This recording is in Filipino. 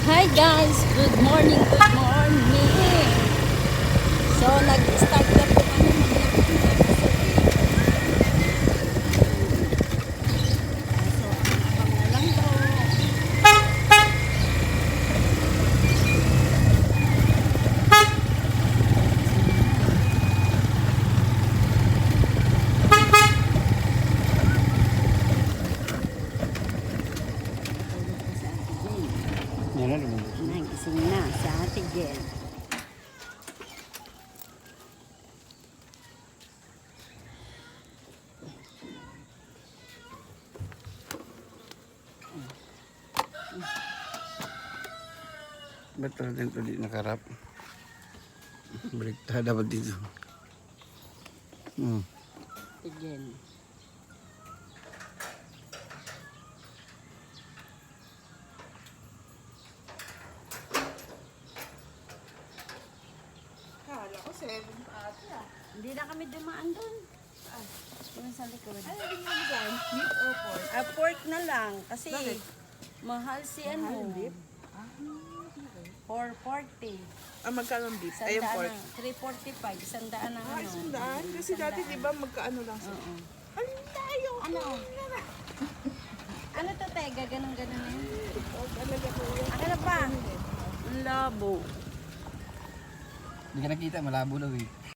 Hi guys! Good morning, good morning! So, nag-start na po kami maglakad-lakad sa So, abang na lang po. Nagising na sa Ate Jen. Ba't pala dito di nakarap? Baliktad dapat dito. Ate Jen. Kala ko 7 pa ata. Hindi na kami dumaan doon. Doon sa likod. Ano din yung dyan? Meat o pork? Pork na lang. Kasi Bakit? mahal si ano. Mahal ang beef? 440. Magkano ang beef? Ay, yung pork. 345. Isandaan ang ano. Isang daan? Kasi dati di ba magkaano lang siya? Oo. Ang tayo! Ano? Ano to, te? Gaganong-ganon na yun? Talaga po yun. Akin na pa. Ang labo. Hindi ka nakita, malabo daw eh.